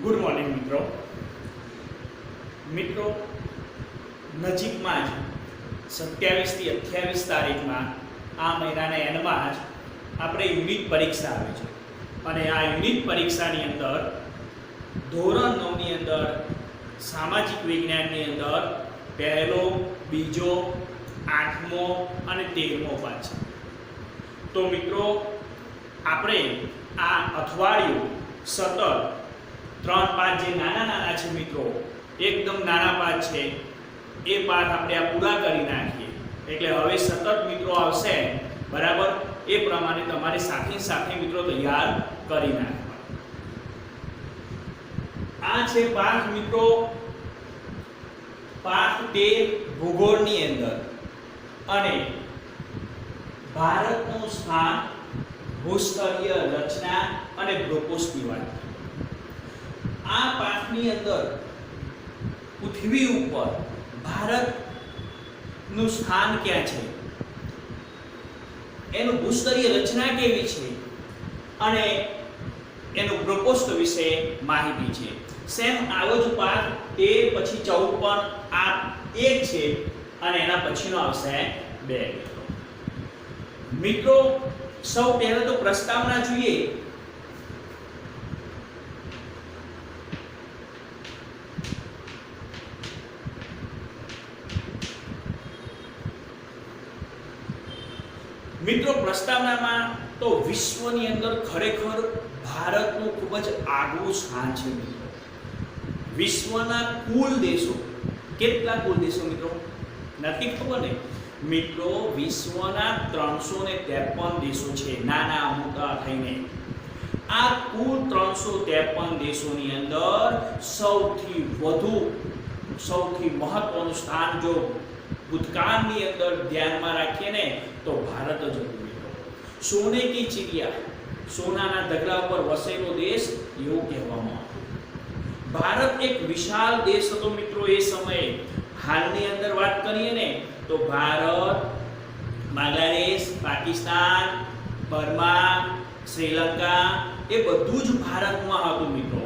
Good morning મિત્રો. મિત્રો નજીકમાં જ 27 થી 28 તારીખમાં આ મહિનાના એન્ડમાં જ આપણે યુનિટ પરીક્ષા આવે છે અને આ યુનિટ પરીક્ષાની અંદર ધોરણ 9 ની અંદર સામાજિક વિજ્ઞાનની અંદર પહેલો, બીજો, 8મો અને 13મો પાઠ છે. તો મિત્રો આપણે આ અઠવાડિયું સતત 3 પાઠ જે નાના છે મિત્રો, એકદમ નાના પાઠ છે, એ પાઠ આપણે આ પૂરા કરી નાખીએ એટલે હવે સતત મિત્રો આવશે, બરાબર? એ પ્રમાણે તમારે સાથે મિત્રો તૈયાર કરી નાખવા. આ છે પાઠ મિત્રો, પાઠ 13 ભૂગોળની અંદર અને ભારતનું સ્થાન, ભૂસ્તરીય રચના અને બ્રોકોસની વાત. આ પાઠની અંદર પૃથ્વી ઉપર ભારતનું સ્થાન ક્યાં છે, એનું ભૂસ્તરીય રચના કેવી છે અને એનું બ્રોકોસ્ટ વિશે માહિતી છે. સેમ આવો જ પાઠ 13 પછી 14 પણ આ એક છે અને એના પછીનો આવશે 2. મિત્રો સૌ પહેલા તો પ્રસ્તાવના જોઈએ. મિત્રો પ્રસ્તાવનામાં તો વિશ્વની અંદર ખરેખર ભારતનું ખૂબ જ આગવું સ્થાન છે. મિત્રો વિશ્વના કુલ દેશો, કેટલા કુલ દેશો મિત્રો નથી ખબર ને? મિત્રો વિશ્વના 353 દેશો છે, નાના મોટા થઈને. આ કુલ 353 દેશોની અંદર સૌથી મહત્વનું સ્થાન જો ભૂતકાળની અંદર ધ્યાનમાં રાખીએ ને તો ભારત જ હતું મિત્રો. સોને કી ચિડિયા, સોનાના ઢગલા ઉપર વસેલો દેશ એવું કહેવામાં આવતું. ભારત એક વિશાળ દેશ હતો મિત્રો એ સમયે. હાલની અંદર વાત કરીએ ને તો ભારત, બાંગ્લાદેશ, પાકિસ્તાન, બર્મા, શ્રીલંકા એ બધું જ ભારતમાં હતું મિત્રો.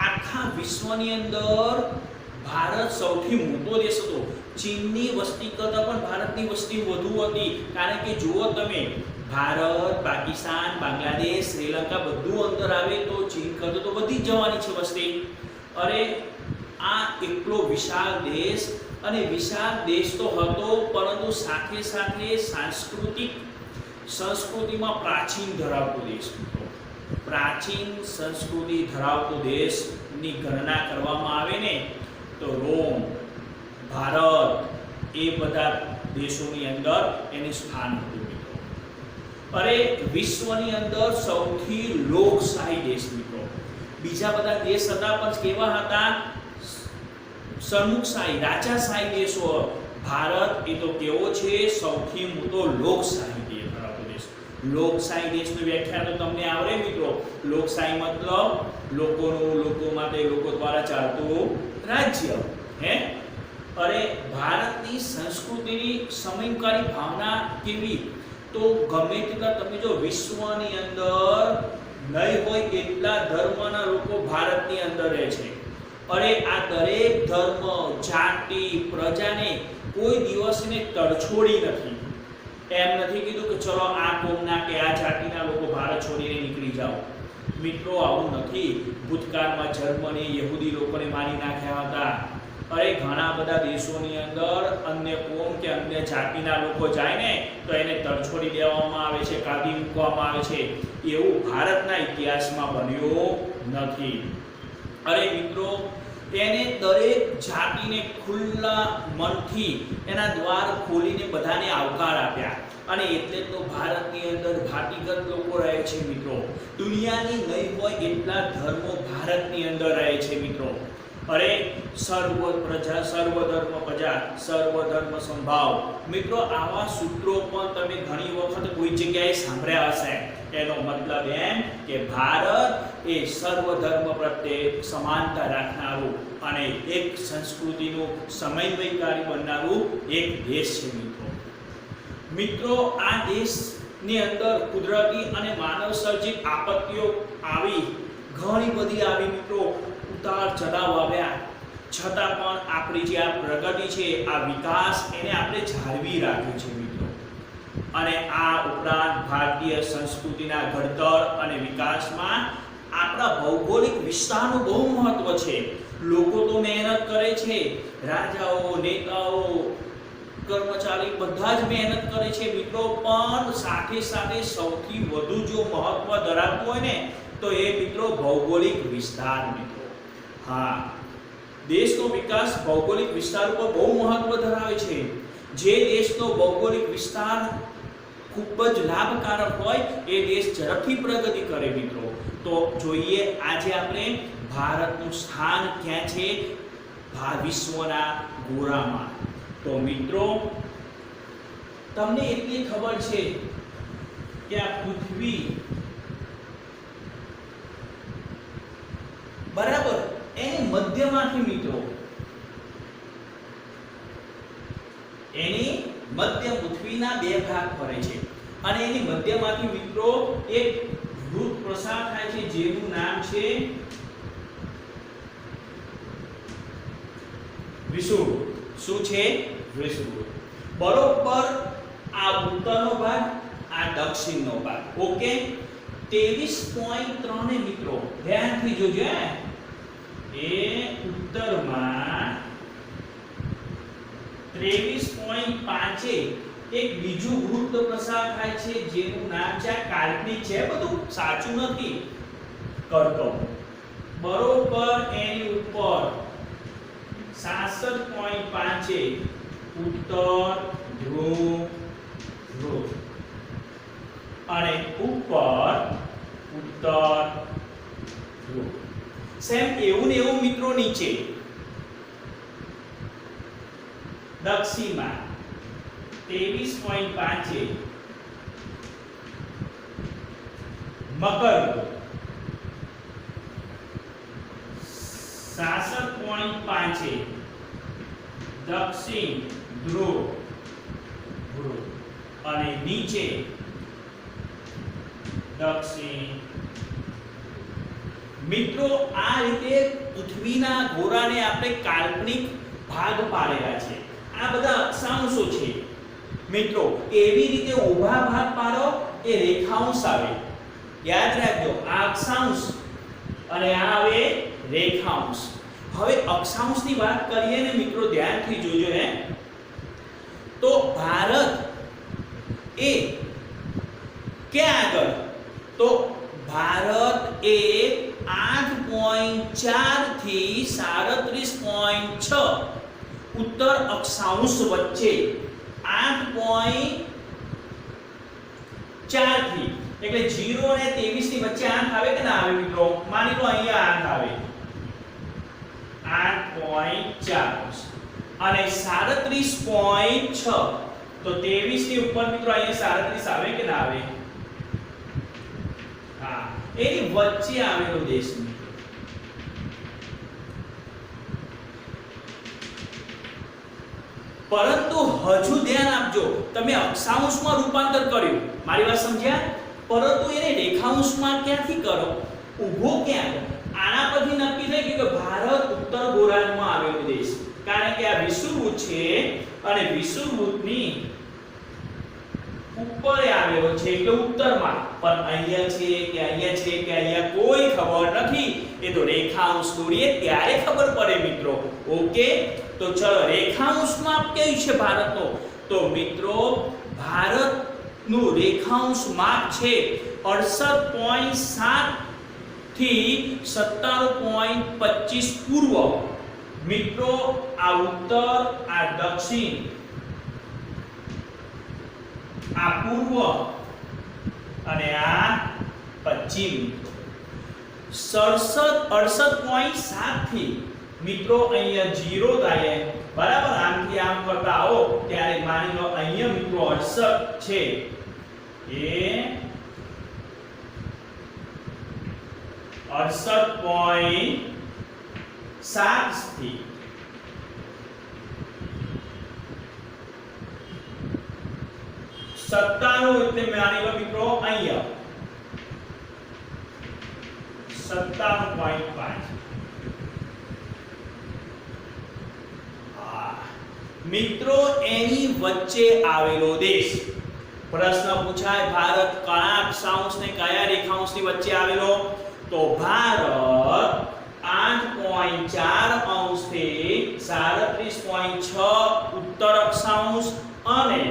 આખા વિશ્વની અંદર ભારત સૌથી મોટો દેશ હતો. ચીનની વસ્તી કરતાં પણ ભારતની વસ્તી વધુ હતી, કારણ કે જુઓ તમે, ભારત, પાકિસ્તાન, બાંગ્લાદેશ, શ્રીલંકા બધું અંદર આવે તો ચીન કરતાં તો વધી જ જવાની છે વસ્તી. અરે આ એટલો વિશાળ દેશ, અને વિશાળ દેશ તો હતો પરંતુ સાથે સંસ્કૃતિમાં પ્રાચીન ધરાવતો દેશ મિત્રો. પ્રાચીન સંસ્કૃતિ ધરાવતો દેશની ગણના કરવામાં આવે ને તો રોમ, ભારત એ બધા દેશોની અંદર એનું સ્થાન હતું મિત્રો. અરે વિશ્વની અંદર સૌથી લોકશાહી દેશ મિત્રો. બીજા બધા દેશ હતા પણ કેવા હતા? સરમુખશાહી, રાજાશાહી દેશો. ભારત એ તો કેવો છે? સૌથી મોટો લોકશાહી દેશ ધરાવતો દેશ. લોકશાહી દેશની વ્યાખ્યા તો તમને આવડે મિત્રો. લોકશાહી મતલબ લોકો માટે, લોકો દ્વારા ચાલતું રાજ્ય. અરે ભારતની સંસ્કૃતિની સમયકારી ભાવના કેવી? તો ગમે તેટલા તમે જો વિશ્વની અંદર નહીં હોય એટલા ધર્મના લોકો ભારતની અંદર રહે છે. અરે આ દરેક ધર્મ, જાતિ, પ્રજાને કોઈ દિવસને તડછોડી નથી. એમ નથી કીધું કે ચલો આ કોમના કે આ જાતિના લોકો ભારત છોડીને નીકળી જાઓ. મિત્રો આવું નથી. ભૂતકાળમાં જર્મની યહૂદી લોકોને મારી નાખ્યા હતા. અરે ઘણા બધા દેશોની અંદર અન્ય કોમ કે અન્ય જાતિના લોકો જાય ને તો એને તડછોડી દેવામાં આવે છે, કાઢી મૂકવામાં આવે છે. એવું ભારતના ઇતિહાસમાં બન્યું નથી. અરે મિત્રો એને દરેક જાતિને ખુલ્લા મનથી એના દ્વાર ખોલીને બધાને આવકાર આપ્યા. અને એટલે તો ભારતની અંદર ભાતીગત લોકો રહે છે મિત્રો. દુનિયાની નહીં હોય એટલા ધર્મો ભારતની અંદર રહે છે મિત્રો. અરે સર્વ પ્રજા સર્વધર્મ પ્રજા સર્વધર્મ સંભાવ. મિત્રો આવા સૂત્રો પણ તમે ઘણી વખત કોઈ જગ્યાએ સાંભળ્યા હશે. એનો મતલબ એમ કે ભારત એ સર્વધર્મ પ્રત્યે સમાનતા રાખનારું અને એક સંસ્કૃતિનું સમન્વયકારી બનનારું એક દેશ છે મિત્રો. મિત્રો આ દેશની અંદર કુદરતી અને માનવ સર્જિત આપત્તિઓ આવી, ઘણી બધી આવી મિત્રો. ઉતાર ચઢાવ આવ્યા છતાં પણ આપણી જે આ પ્રગતિ છે, આ વિકાસ એને આપણે જાળવી રાખ્યો છે મિત્રો. અને આ ઉપરાંત ભારતીય સંસ્કૃતિના ઘડતર અને વિકાસમાં આપણા ભૌગોલિક વિસ્તારનું બહુ મહત્વ છે. લોકો તો મહેનત કરે છે, રાજાઓ, નેતાઓ, કર્મચારી બધા જ મહેનત કરે છે મિત્રો, પણ સાથે સાથે સૌથી વધુ જો મહત્વ ધરાવતું હોય ને તો એ મિત્રો ભૌગોલિક વિસ્તાર મિત્રો. હા, દેશનો વિકાસ ભૌગોલિક વિસ્તાર ઉપર બહુ મહત્વ ધરાવે છે. જે દેશનો ભૌગોલિક વિસ્તાર ખૂબ જ લાભકારક હોય એ દેશ ઝડપથી પ્રગતિ કરે મિત્રો. તો જોઈએ આજે આપણે ભારતનું સ્થાન ક્યાં છે વિશ્વના ગોળામાં. તો મિત્રો તમને એટલી ખબર છે કે આ પૃથ્વી બરાબર એની મધ્યમાંથી મિત્રો એની મધ્ય પૃથ્વીના બે ભાગ પડે છે અને એની મધ્યમાંથી મિત્રો એક વૃત્ત પ્રસાર થાય છે જેનું નામ છે વિષુવવૃત્ત. શું છે? વિષુવવૃત્ત. બરોબર આ ઉત્તરનો ભાગ, આ દક્ષિણનો ભાગ. ઓકે, 23.3 ને મિત્રો ધ્યાનથી જોજો. એ ઉત્તરમાં 23.5 એક બીજું વૃત્ત પ્રસાર થાય છે જેનું નામ છે, કાલ્પનિક છે, બધું સાચું નથી કરતો. બરોબર એની ઉપર 66.5 ઉત્તર ધ્રુવ વૃત્ત અને ઉપર ઉત્તર ધ્રુવ. સેમ એવું ને એવું મિત્રો નીચે દક્ષિણમાં 23.5 મકર, 66.5 દક્ષિણ ધ્રુવ અને નીચે દક્ષિણ. મિત્રો આ રીતે પૃથ્વીના ગોળાને આપણે કાલ્પનિક ભાગ પાડેલા છે. આ બધા અક્ષાંશો છે મિત્રો. એવી રીતે ઊભા ભાગ પાડો એ રેખાંશ આવે. યાદ રાખજો, આ અક્ષાંશ અને આ આવે રેખાંશ. હવે અક્ષાંશની વાત કરીએ ને મિત્રો, ધ્યાનથી જોજો. તો ભારત એ ક્યાં આગળ? તો ભારત એ 8.4 થી 37.6 ઉત્તર અક્ષાંશ વચ્ચે 8.4 થી, એટલે 0 અને 23 ની વચ્ચે 8 આવે કે ના આવે મિત્રો? માની લો અહીંયા 8 આવે, 8.4 અને 37.6, તો 23 ની ઉપર મિત્રો અહીંયા 37 આવે કે ના આવે? હા, એની વચ્ચે આવેલો દેશ મિત્રો. પરંતુ હજુ ધ્યાન આપજો, તમે અક્ષાંશમાં રૂપાંતર કર્યું, મારી વાત સમજ્યા? પરંતુ એને રેખાંશમાં ક્યાંથી કરો? ઊભો ક્યાં? આના પરથી નક્કી થઈ ગયું કે ભારત ઉત્તર ગોળાર્ધમાં આવેલો દેશ, કારણ કે આ વિષુવવૃત્ત છે અને વિષુવવૃત્તની ઉપર આવેલો છે એટલે ઉત્તરમાં. પણ અહીંયા છે કે અહીંયા છે કે અહીંયા કોઈ ખબર નથી. એ તો રેખાંશ દોરીએ ત્યારે ખબર પડે મિત્રો. ઓકે, તો ચલો રેખાંશમાં કયું છે ભારતનો? તો મિત્રો ભારતનું રેખાંશ માપ છે 68.7 થી 57.25 પૂર્વ. મિત્રો આ ઉત્તર, આ દક્ષિણ, આ પૂર્વ અને આ પશ્ચિમ. 68.7 થી મિત્રો અહીંયા 0 થાય બરાબર. આમથી આમ કરતા આવો ત્યારે માની લો અહીંયા મિત્રો 68 છે, એ 68.7 થી 97 એટલે માની લો મિત્રો અહીંયા 57.5. મિત્રો એની વચ્ચે આવેલો દેશ. પ્રશ્ન પૂછાય ભારત કયા અક્ષાંશ ને કયા રેખાંશની વચ્ચે આવેલો? તો ભારત 8.4 અંશથી 37.6 ઉત્તર અક્ષાંશ અને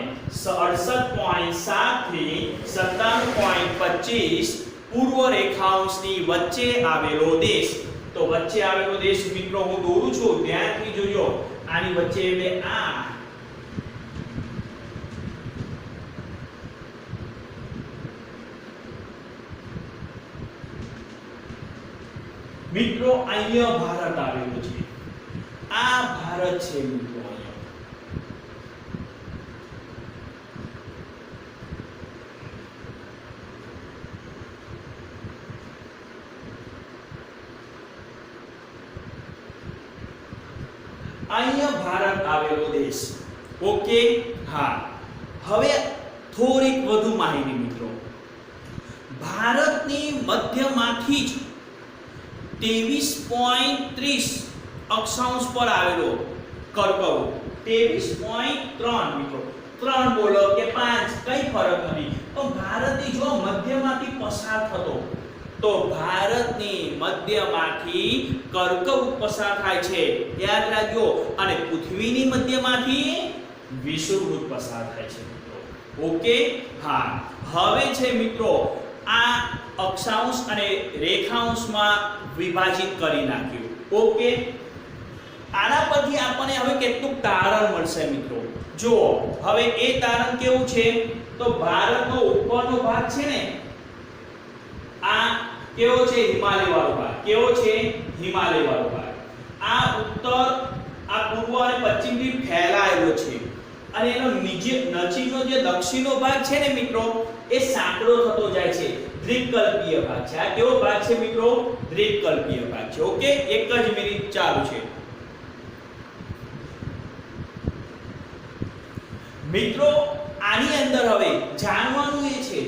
68.7 થી 97.25 પૂર્વ રેખાંશની વચ્ચે આવેલો દેશ. તો વચ્ચે આવેલો દેશ મિત્રો હું દોરું છું, ધ્યાનથી જોજો. આની વચ્ચે એટલે આ મિત્રો અહીંયા ભારત આવેલું છે. આ ભારત છે મિત્રો. અહીંયા ભારત આવેલો દેશ. ઓકે, હા. હવે થોડીક વધુ માહિતી મિત્રો. ભારતની મધ્યમાંથી જ 23.30 અક્ષાંશ પર આવેલો કર્કવૃત. 23.3 મિત્રો. 3 બોલો કે 5 કઈ ફરક નથી. તો ભારતની જો મધ્યમાંથી પસાર થતો તો ભારતની મધ્યમાંથી કર્કવૃત પસાર થાય છે, યાદ રાખજો. અને પૃથ્વીની મધ્યમાંથી વિષુવવૃત્ત પસાર થાય છે મિત્રો. ઓકે, હા. હવે છે મિત્રો આ અક્ષાંશ અને રેખાંશમાં વિભાજિત કરી નાખ્યું. ઓકે, આના પરથી આપણને હવે કેટલું તારણ મળશે મિત્રો. જુઓ હવે એ તારણ કેવું છે? તો ભારતનો ઉપરનો ભાગ છે ને, આ કેવો છે? હિમાલય વાળો ભાગ. કેવો છે? હિમાલય વાળો ભાગ. આ ઉત્તર, આ પૂર્વ અને પશ્ચિમથી ફેલાયેલો છે. અને એનો નજીકનો જે દક્ષિણનો ભાગ છે ને મિત્રો, એ સાંકડો થતો જાય છે. દ્વિકલ્પીય ભાગ છે. આ કેવો ભાગ છે મિત્રો? દ્વિકલ્પીય ભાગ છે. ઓકે, એક જ મિનિટ ચાલુ છે મિત્રો. આની અંદર હવે જાણવાનું એ છે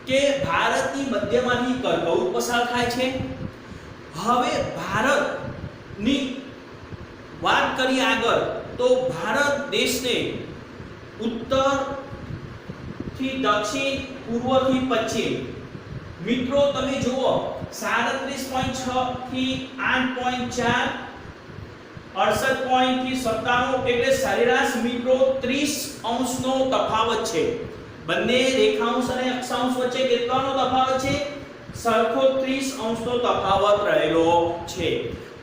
કે ભારતની મધ્યમાંથી કર્કવૃત પસાર થાય છે. હવે ભારતની વાત કરીએ આગળ, તો ભારત દેશને ઉત્તર થી દક્ષિણ, પૂર્વ થી પશ્ચિમ મિત્રો તમે જુઓ 37.6 થી 8.4, 68 થી 97, એટલે સરેરાશ મિત્રો 30 અંશનો તફાવત છે. બંને રેખાંશ અને અક્ષાંશ વચ્ચે કેટલાનો તફાવત છે? સરખો 30 અંશનો તફાવત રહેલો છે.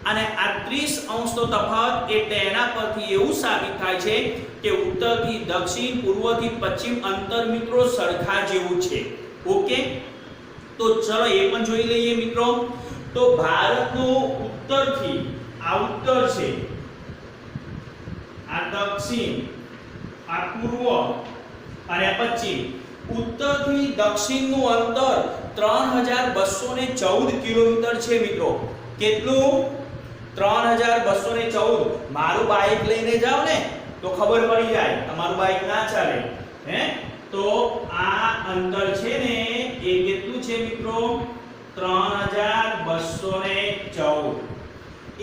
અને આ 30 અંશનો તફાવત એટલે એના પરથી એવું સાબિત થાય છે કે ઉત્તરથી દક્ષિણ, પૂર્વથી પશ્ચિમ અંતર મિત્રો સરખા જેવું છે. ઓકે, તો ચલો એ પણ જોઈ લઈએ મિત્રો. તો ભારતનો ઉત્તરથી આ ઉત્તર છે, આ દક્ષિણ, આ પૂર્વ અને પશ્ચિમ. ઉત્તરથી દક્ષિણનું અંતર 3214 કિલોમીટર છે મિત્રો. કેટલું? 3214. મારું બાઇક લઈને જાવ ને તો ખબર પડી જાય, તમારું બાઇક ના ચાલે હે. તો આ અંતર છે ને એ કેટલું છે મિત્રો? 3214.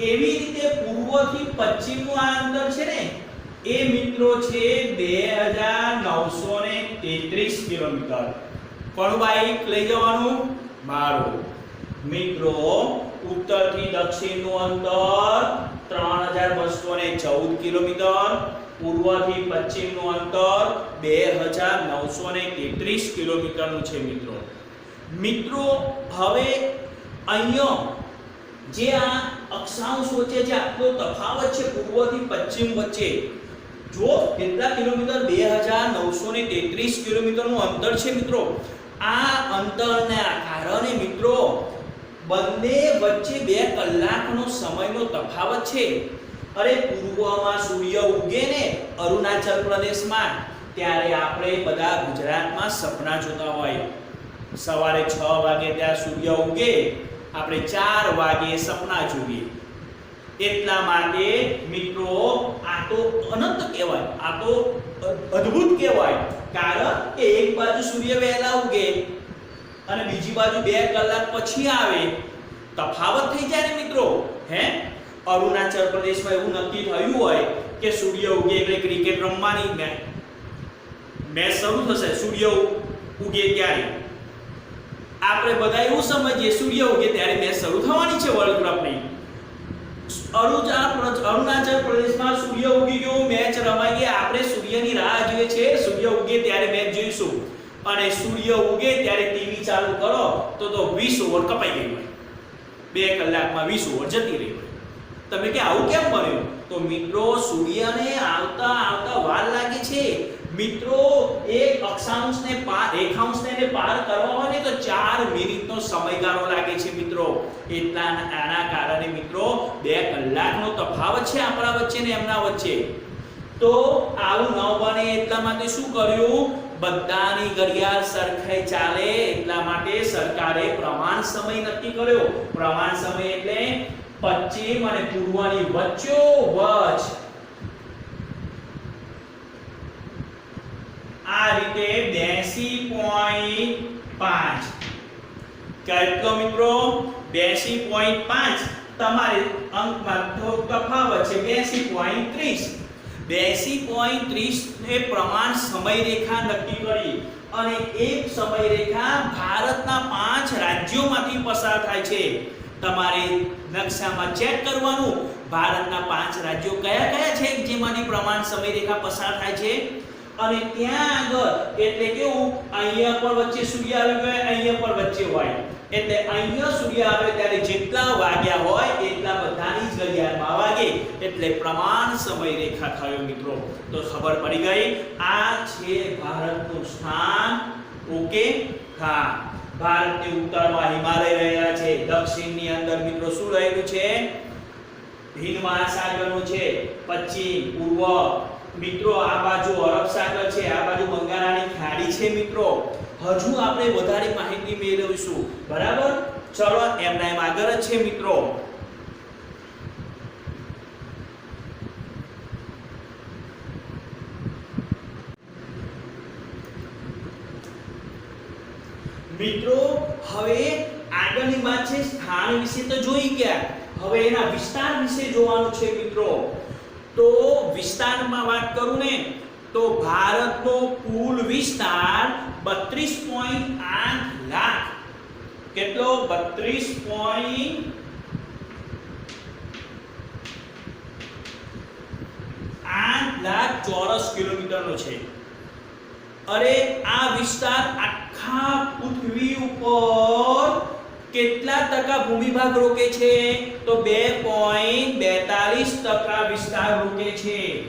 એવી રીતે પૂર્વથી પશ્ચિમનું આ અંતર છે ને એ મિત્રો છે 2933 કિલોમીટર. કોણ બાઇક લઈ જવાનું? મારું. મિત્રો ઉત્તરથી દક્ષિણનું અંતર 3214 કિલોમીટર, પૂર્વથી પશ્ચિમનું અંતર 2933 કિલોમીટરનું છે મિત્રો. મિત્રો હવે અહીંયા જે આ અક્ષાંશ વચ્ચે જે આટલો તફાવત છે પૂર્વથી પશ્ચિમ વચ્ચે, જો કેટલા કિલોમીટર? 2933 કિલોમીટરનું અંતર છે મિત્રો. આ અંતરને કારણે મિત્રો બંને વચ્ચે 2 કલાકનો સમયનો તફાવત છે. અરે પૂર્વમાં સૂર્ય ઉગે ને અરુણાચલ પ્રદેશમાં, ત્યારે આપણે બધા ગુજરાતમાં સપના જોતા હોય. સવારે 6 વાગે ત્યાં સૂર્ય ઉગે, આપણે 4 વાગે સપના જોઈએ. એટલા માટે મિત્રો આ તો અનંત કહેવાય, આ તો અદ્ભુત કહેવાય. કારણ કે એક બાજુ સૂર્ય વહેલા ઉગે અને બીજી બાજુ 2 કલાક પછી આવે, તફાવત થઈ જાય ને મિત્રો. હે, અરુણાચલ પ્રદેશમાં એવું નક્કી થયું હોય કે સૂર્ય ઉગે એટલે ક્રિકેટ રમવાની મેચ શરૂ થશે સૂર્ય ઉગે ત્યારે આપણે બધા એવું સમજીએ સૂર્ય ઉગે ત્યારે મેચ શરૂ થવાની છે વર્લ્ડ કપની અરુણાચલ પ્રદેશમાં સૂર્ય ઉગી ગયો મેચ રમાઈ ગઈ આપણે સૂર્યની રાહ જોઈએ છે સૂર્ય ઉગે ત્યારે મેચ જોઈશું અને સૂર્ય ઉગે ત્યારે ટીવી ચાલુ કરો તો 20 ઓવર કપાઈ ગઈ હોય 2 કલાકમાં 20 ઓવર જતી રહી હોય તમે કે આવું કેમ બન્યું તો મિત્રો સૂર્યને આવતા આવતા વાર લાગે છે મિત્રો એક અક્ષાંશને રેખાંશને પાર કરવા હોય ને તો 4 મિનિટનો સમયગાળો લાગે છે મિત્રો આના કારણે મિત્રો 2 કલાકનો તફાવત છે આપણા વચ્ચે ને એમના વચ્ચે તો આવું ન બને એટલા માટે શું કર્યું બધાની ઘડિયાળ સરખે ચાલે એટલા માટે સરકારે પ્રમાણ સમય નક્કી કર્યો પ્રમાણ સમય એટલે પશ્ચિમ અને પૂર્વની વચ્ચોવચ આ રીતે 82.5 કેટલો મિત્રો 82.5 તમારે અંકમાં તફાવત છે 82.30 82.30 એ પ્રમાણ સમયરેખા નક્કી કરી અને એક સમયરેખા ભારતના 5 રાજ્યોમાંથી પસાર થાય છે તમારે નકશામાં ચેક કરવાનું ભારતના 5 રાજ્યો કયા કયા છે જેમાંની પ્રમાણ સમયરેખા પસાર થાય છે અને ત્યાં આગળ એટલે કેવું અહીંયા પર વચ્ચે સૂર્ય આવી ગયો અહીંયા પર વચ્ચે હોય એટલે અહીંયા સૂર્ય આવે ત્યારે જેટલા વાગ્યા હોય એટલા બધાની જ ઘડિયાળમાં વાગે એટલે પ્રમાણ સમયરેખા થયો મિત્રો તો ખબર પડી ગઈ આ છે ભારતનું સ્થાન ઓકે હા ભારતની ઉત્તરમાં હિમાલય રહેલા છે દક્ષિણની અંદર મિત્રો શું રહેલું છે હિંદ મહાસાગરનું છે પશ્ચિમ પૂર્વ મિત્રો આ બાજુ અરબ સાગર છે આ બાજુ બંગાળાની ખાડી છે મિત્રો હજુ આપણે વધારે માહિતી મેળવીશું બરાબર ચલો એમના એમ આગળ જ છે મિત્રો મિત્રો હવે આગળની વાત છે સ્થાન વિશે તો જોઈ ગયા હવે એના વિસ્તાર વિશે જોવાનું છે મિત્રો તો વિસ્તારમાં વાત કરું ને તો ભારતનો કુલ વિસ્તાર 32.8 લાખ કેટલો 32.8 લાખ ચોરસ કિલોમીટરનો છે અરે આ વિસ્તાર આખા પૃથ્વી ઉપર કેટલા ટકા ભૂમિભાગ રોકે છે તો 2.42% વિસ્તાર રોકે છે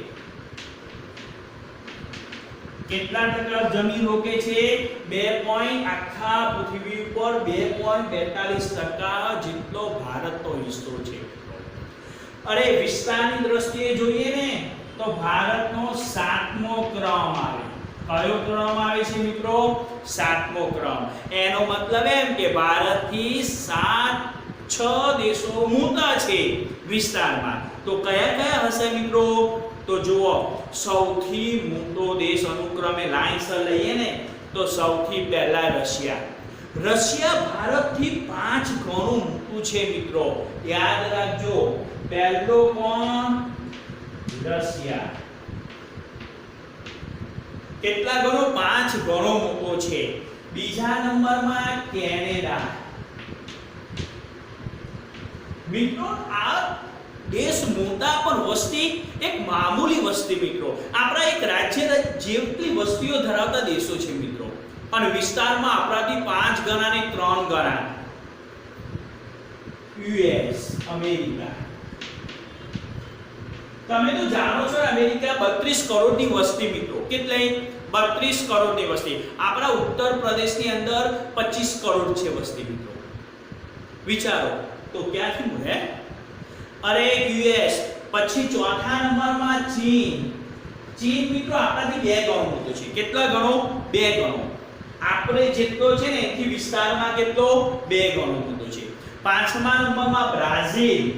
કેટલા ટકા જમીન રોકે છે 2. આખા પૃથ્વી ઉપર 2.42% જેટલો ભારતનો હિસ્સો છે અરે વિસ્તારની દ્રષ્ટિએ જોઈએ ને તો ભારતનો 7મો ક્રમ આવે કયો ક્રમ આવે છે મિત્રો 7મો ક્રમ એનો મતલબ એમ કે ભારતથી 6 દેશો મોટા છે વિસ્તારમાં તો કયા કયા હશે મિત્રો તો જુઓ સૌથી મોટો દેશ અનુક્રમે લાઈનસર લઈએ ને તો સૌથી પહેલા રશિયા ભારતથી 5 ગણું મોટું છે મિત્રો યાદ રાખજો પહેલો કોણ રશિયા કેટલા ગણો 5 ગણો મોટો છે બીજા નંબરમાં કેનેડા મિત્રો આ દેશ મોટા પણ વસ્તી એક મામૂલી વસ્તી મિત્રો આપણા એક રાજ્ય જેટલી વસ્તીઓ ધરાવતા દેશો છે મિત્રો અને વિસ્તારમાં આપણાથી 5 ગણા ને 3 ગણા યુએસ અમેરિકા તમે તો જાણો છો અમેરિકા 32 કરોડની વસ્તી મિત્રો કેટલી 32 કરોડની વસ્તી આપણા ઉત્તર પ્રદેશની અંદર 25 કરોડ છે વસ્તી મિત્રો વિચારો તો ક્યાંથી મળે અરે યુએસ પછી ચોથા નંબરમાં ચીન મિત્રો આપણાથી 2 ગણો મોટો છે કેટલા ગણો 2 ગણો આપણે જેટલો છે ને એથી વિસ્તારમાં કેટલો 2 ગણો મોટો છે પાંચમા નંબરમાં બ્રાઝિલ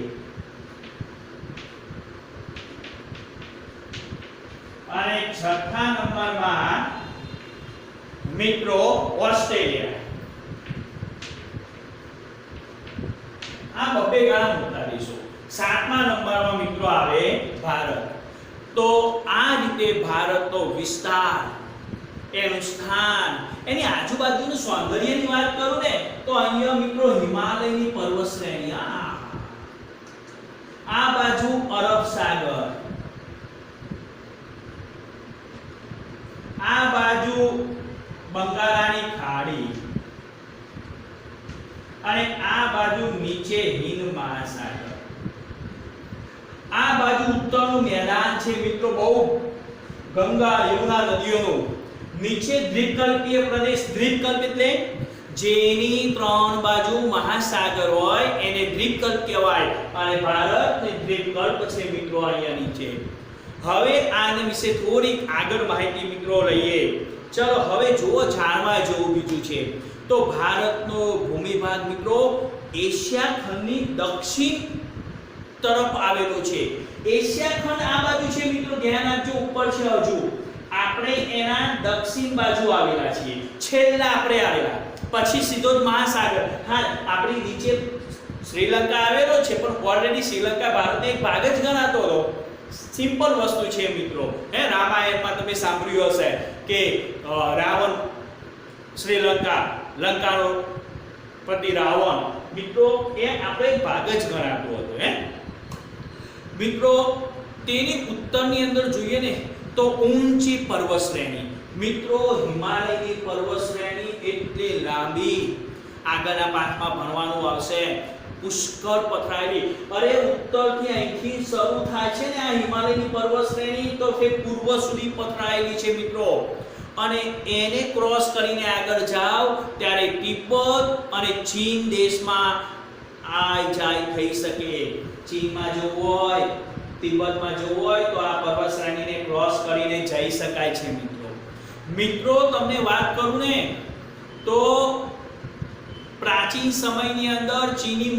અને છઠ્ઠા નંબરમાં મિત્રો ઓસ્ટ્રેલિયા આ બબ્બે ગણા મોટા દેશો સાતમા નંબરમાં મિત્રો આવે ભારત તો આ રીતે ભારતનો વિસ્તાર, એનું સ્થાન, એની આજુબાજુનું સૌંદર્યની વાત કરું ને તો અહીંયા મિત્રો હિમાલયની પર્વત શ્રેણી, આ બાજુ અરબ સાગર, આ બાજુ બંગાળાની ખાડી અને આ બાજુ નીચે હિંદ મહાસાગર, આ બાજુ ઉત્તરનું મેદાન છે મિત્રો બહુ ગંગા યમુના નદીઓનું, નીચે દ્વીપકલ્પીય પ્રદેશ, દ્વીપકલ્પ એટલે જેની ત્રણ બાજુ મહાસાગર હોય એને દ્વીપકલ્પ કહેવાય અને ભારત એ દ્વીપકલ્પ છે મિત્રો અહીંયા નીચે. હવે આના વિશે થોડીક આગળ માહિતી મિત્રો લઈએ. ચલો હવે જુઓ જાણવા જેવું બીજું છે તો ભારતનો ભૂમિભાગ મિત્રો એશિયા ખંડની દક્ષિણ તરફ આવેલો છે. એશિયા ખંડ આ બાજુ છે મિત્રો, ધ્યાન આપજો, ઉપર છે હજુ આપણે એના દક્ષિણ બાજુ આવેલા છીએ, છેલ્લા આપણે આવેલા, પછી સીધો જ મહાસાગર. હા, આપણી નીચે શ્રીલંકા આવેલો છે પણ ઓલરેડી શ્રીલંકા ભારતનો એક ભાગ જ ગણાતો હતો. સિમ્પલ વસ્તુ છે મિત્રો. રામાયણમાં તમે સાંભળ્યું હશે કે રાવણ શ્રીલંકા, લંકાનો પતિ રાવણ મિત્રો એ આપણે એક ભાગ જ ગણાતો હતો. મિત્રો તેની ઉત્તરની અંદર જોઈએ ને તો ઊંચી પર્વત શ્રેણી, મિત્રો હિમાલયની પર્વત શ્રેણી એટલી લાંબી, આગળના પાઠમાં ભણવાનું આવશે. પુષ્કળ પથરાયેલી, અરે ઉત્તરથી અહીંથી શરૂ થાય છે ને આ હિમાલયની પર્વત શ્રેણી તો તે પૂર્વ સુધી પથરાયેલી છે મિત્રો, અને એને ક્રોસ કરીને આગળ જાવ ત્યારે તિબ્બત અને ચીન દેશમાં આય જાય થઈ શકે. ચીનમાં જવું હોય, તિબ્બતમાં જવું હોય તો આ પર્વત શ્રેણીને ક્રોસ કરીને જઈ શકાય છે મિત્રો. મિત્રો તમને વાત કરું ને તો પ્રાચીન સમયની અંદર ચીની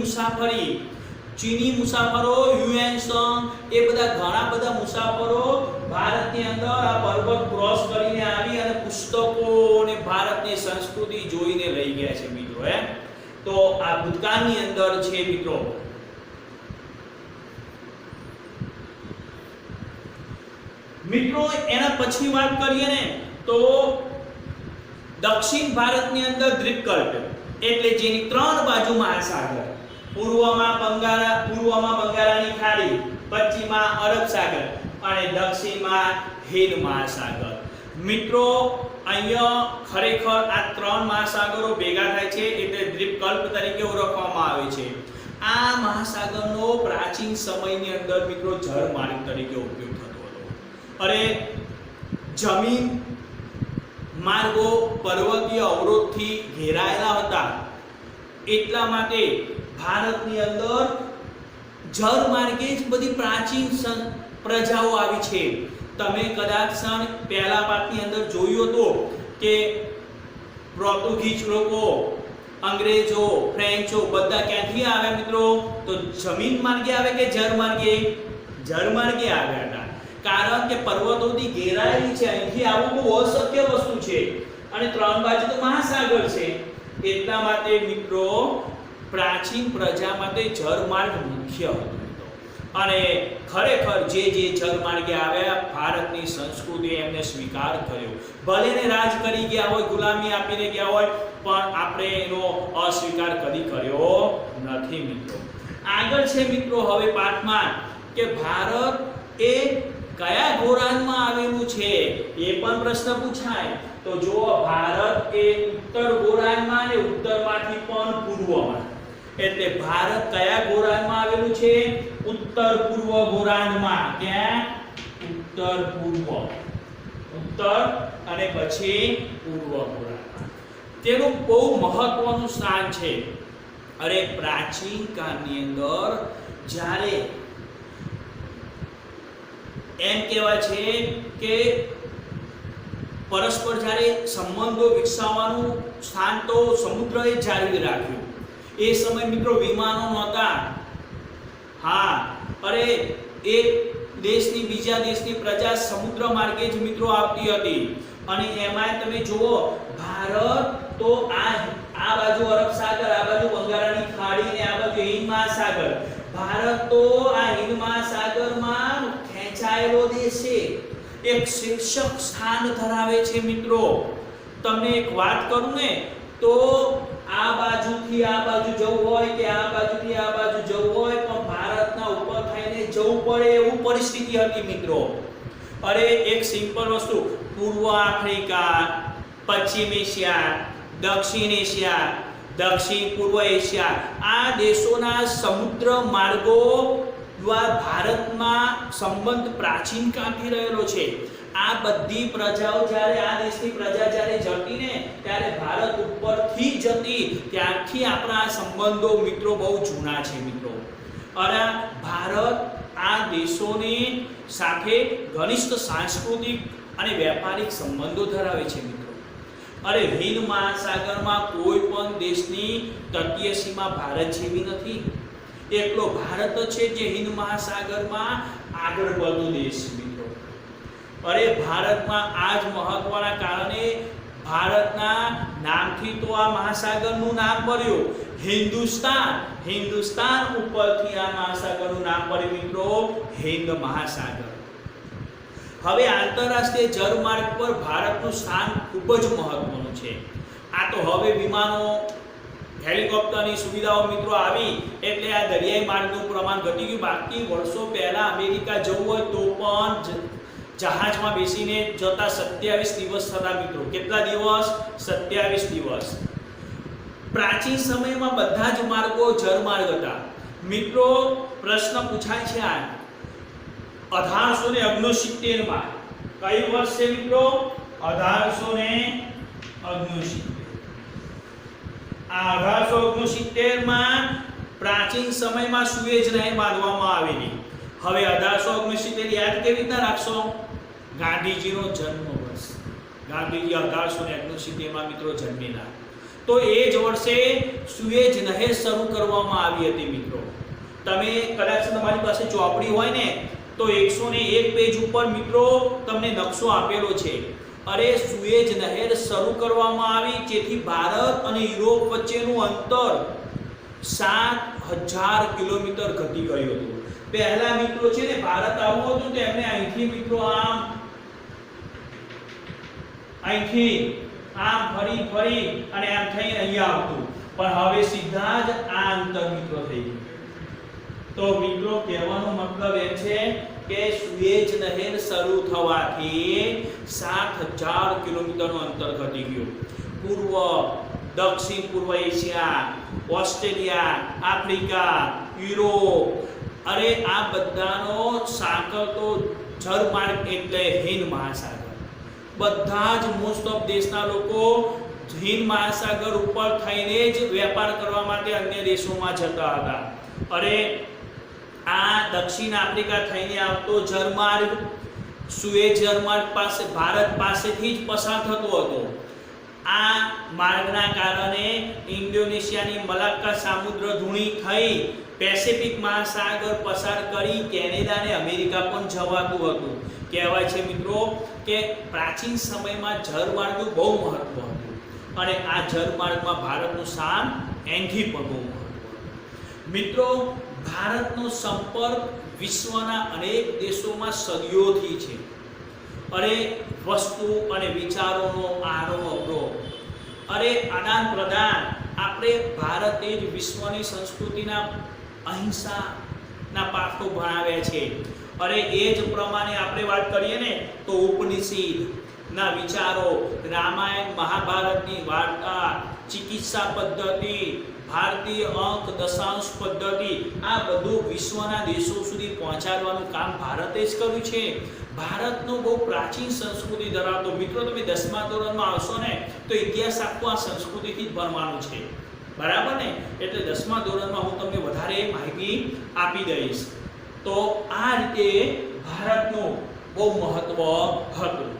મુસાફરો યુએન સંઘ એ બધા ઘણા બધા મુસાફરો ભારતની અંદર આ પર્વત ક્રોસ કરીને આવી અને પુસ્તકો અને ભારતની સંસ્કૃતિ જોઈને લઈ ગયા છે મિત્રો. તો આ ભૂતકાળની અંદર છે મિત્રો. મિત્રો એના પછી વાત કરીએ ને તો દક્ષિણ ભારતની અંદર દ્વીપકલ્પ એટલે જેની ત્રણ બાજુ મહાસાગર, પૂર્વમાં બંગાળાની ખાડી, પશ્ચિમમાં અરબ સાગર અને દક્ષિણમાં હિંદ મહાસાગર. મિત્રો અહીંયા ખરેખર આ ત્રણ મહાસાગરો ભેગા થાય છે એટલે દ્વીપકલ્પ તરીકે ઓળખવામાં આવે છે. આ મહાસાગરનો પ્રાચીન સમયની અંદર મિત્રો જળમાર્ગ તરીકે ઉપયોગ થતો હતો. અરે જમીન માર્ગો પર્વતીય અવરોધથી ઘેરાયેલા હતા, એટલા માટે ભારતની અંદર જળમાર્ગે જ બધી પ્રાચીન પ્રજાઓ આવી છે. તમે કદાચ પહેલા પાઠની અંદર જોયું હતું કે પોર્ટુગીઝ લોકો, અંગ્રેજો, ફ્રેન્ચો બધા ક્યાંથી આવ્યા મિત્રો? તો જમીન માર્ગે આવે કે જળ માર્ગે? જળ માર્ગે આવ્યા હતા, કારણ કે પર્વતોથી ઘેરાયેલી છે, અહીંથી આવવું બહુ અશક્ય વસ્તુ છે અને ત્રણ બાજુ તો મહાસાગર છે. એટલા માટે મિત્રો પ્રાચીન પ્રજા માટે જળમાર્ગ મુખ્ય હતો અને ખરેખર જે જળમાર્ગે આવ્યા ભારતની સંસ્કૃતિ એમને સ્વીકાર કર્યો. ભલે ને રાજ કરી ગયા હોય, ગુલામી આપીને ગયા હોય, પણ આપણે એનો અસ્વીકાર કદી કર્યો નથી મિત્રો. આગળ છે મિત્રો હવે પાઠમાં કે ભારત એ કયા ગોળાર્ધમાં આવેલું છે એ પણ પ્રશ્ન પૂછાય. તો જો ભારત એ ઉત્તર ગોળાર્ધમાં અને ઉત્તરમાંથી પણ પૂર્વમાં, એટલે ભારત કયા ગોળાર્ધમાં આવેલું છે? ઉત્તર પૂર્વ ગોળાર્ધમાં. ક્યાં? ઉત્તર પૂર્વ, ઉત્તર અને પછી પૂર્વ ગોળાર્ધમાં. તેનું બહુ મહત્વનું સ્થાન છે. અરે પ્રાચીન કાળની અંદર જ્યારે એમ કહેવાય છે કે પરસ્પર જ્યારે સંબંધો વિકસાવવાનું સ્થાન તો સમુદ્રએ જાળવી રાખ્યું. એ સમય મિત્રો વિમાનો નહોતા. હા, અરે એક દેશની બીજા દેશની પ્રજા સમુદ્ર માર્ગે જ મિત્રો આવતી હતી અને એમાં તમે જુઓ ભારત તો આ બાજુ અરબ સાગર, આ બાજુ બંગાળાની ખાડી ને આ બાજુ હિંદ મહાસાગર. ભારત તો આ હિંદ મહાસાગરમાં વહેંચાયેલો દેશ છે, એક શીર્ષક સ્થાન ધરાવે છે મિત્રો. તમને એક વાત કરું ને તો આ બાજુથી આ બાજુ જવું હોય કે આ બાજુથી આ બાજુ જવું હોય પણ ભારતના ઉપર થઈને જવું પડે એવું પરિસ્થિતિ હતી મિત્રો. અરે એક સિમ્પલ વસ્તુ, પૂર્વ આફ્રિકા, પશ્ચિમ એશિયા, દક્ષિણ એશિયા, દક્ષિણ પૂર્વ એશિયા, આ દેશોના સમુદ્ર માર્ગો દ્વારા ભારતમાં સંબંધ પ્રાચીન કાળથી રહેલો છે. આ બધી પ્રજાઓ જ્યારે આ દેશની પ્રજા જ્યારે જતી ને ત્યારે ભારત ઉપરથી જતી, ત્યારથી આપણા સંબંધો મિત્રો બહુ જૂના છે મિત્રો. અને ભારત આ દેશોની સાથે ઘનિષ્ઠ સાંસ્કૃતિક અને વ્યાપારિક સંબંધો ધરાવે છે મિત્રો. અરે હિન્દ મહાસાગરમાં કોઈ પણ દેશની તટીય સીમા ભારત જેવી નથી. એકલો ભારત છે જે હિન્દ મહાસાગરમાં આગળ વધતો દેશ છે મિત્રો. અરે ભારતમાં આ જ મહત્વના કારણે ભારતના નામથી તો આ મહાસાગરનું નામ પડ્યું હિન્દુસ્તાન. હિન્દુસ્તાન ઉપરથી આ મહાસાગરનું નામ પડ્યું મિત્રો હિન્દ મહાસાગર. હવે આંતરરાષ્ટ્રીય જળમાર્ગ પર ભારતનું સ્થાન ખૂબ જ મહત્વનું છે. આ તો હવે વિમાનો, હેલિકોપ્ટરની સુવિધાઓ મિત્રો આવી એટલે આ દરિયાઈ માર્ગનું પ્રમાણ ઘટી ગયું. બાકી વર્ષો પહેલા અમેરિકા જવું હોય તો પણ જહાજમાં બેસીને જતા 27 દિવસ થતા મિત્રો. કેટલા દિવસ? 27 દિવસ. પ્રાચીન સમયમાં બધા જ માર્ગો જળમાર્ગ હતા મિત્રો. પ્રશ્ન પૂછાય છે આ 1869 માં. કઈ વર્ષ છે મિત્રો? 1869. આ 1869 માં પ્રાચીન સમયમાં સુએઝ નહેર બાંધવામાં આવેલી. હવે 1869 યાદ કેવી રીતના રાખશો? ગાંધીજીનો જન્મ વર્ષ. ગાંધીજી 1869 માં મિત્રો જન્મેલા. તો એ જ વર્ષે સુએઝ નહેર શરૂ કરવામાં આવી હતી મિત્રો. તમે કદાચ તમારી પાસે ચોપડી હોય ને તો 101 પેજ ઉપર મિત્રો તમને નકશો આપેલો છે. અરે સુએઝ નહેર શરૂ કરવામાં આવી જેથી ભારત અને યુરોપ વચ્ચેનું અંતર 7000 કિલોમીટર ઘટી ગયું હતું. પહેલા મિત્રો છે ને ભારત આવવું હતું તો એમને અહીંથી મિત્રો અહીંથી ફરી અને આમ થઈને અહીંયા આવતું, પણ હવે સીધા જ આ અંતર મિત્રો થઈ ગયું. તો મિત્રો કહેવાનો મતલબ એ છે કે સુએઝ નહેર શરૂ થવાથી 7000 કિલોમીટરનું અંતર ઘટી ગયું. પૂર્વ, દક્ષિણ પૂર્વ એશિયા, ઓસ્ટ્રેલિયા, આફ્રિકા, યુરોપ, અરે આ બધાનો સાંકળતો જળમાર્ગ એટલે હિન્દ મહાસાગર. બધા જ મોસ્ટ ઓફ દેશના લોકો હિન્દ મહાસાગર ઉપર થઈને જ વેપાર કરવા માટે અન્ય દેશોમાં જતા હતા. અરે આ દક્ષિણ આફ્રિકા થઈને આવતો જળમાર્ગ સુએઝ જળમાર્ગ પાસે ભારત પાસેથી જ પસાર થતો હતો. આ માર્ગના કારણે ઇન્ડોનેશિયાની મલાક્કા સામુદ્ર ધૂણી થઈ પેસિફિક મહાસાગર પસાર કરી કેનેડા અને અમેરિકા પણ જવાતું હતું. કહેવાય છે મિત્રો કે પ્રાચીન સમયમાં જળમાર્ગનું બહુ મહત્વ હતું અને આ જળમાર્ગમાં ભારતનું સ્થાન એનથી પણ બહુ મહત્વ હતું. મિત્રો ભારતનો સંપર્ક વિશ્વના અનેક દેશોમાં સદીઓથી છે. અરે વસ્તુ અને વિચારોનો આરોહ અરે આદાન પ્રદાન. આપણે ભારતે જ વિશ્વની સંસ્કૃતિના અહિંસાના પાઠો ભણાવ્યા છે. અરે એ જ પ્રમાણે આપણે વાત કરીએ ને તો ઉપનિષદના વિચારો, રામાયણ મહાભારતની વાર્તા, ચિકિત્સા પદ્ધતિ, ભારતીય અંક દશાંશ પદ્ધતિ, આ બધું વિશ્વના દેશો સુધી પહોંચાડવાનું કામ ભારતે જ કર્યું છે. ભારતનો બહુ પ્રાચીન સંસ્કૃતિ ધરાવતો મિત્રો, તમે 10મા ધોરણમાં આવશો ને તો ઇતિહાસ આખો આ સંસ્કૃતિથી જ ભણવાનું છે, બરાબર ને? એટલે 10મા ધોરણમાં હું તમને વધારે માહિતી આપી દઈશ. તો આ રીતે ભારતનું બહુ મહત્વ હતું.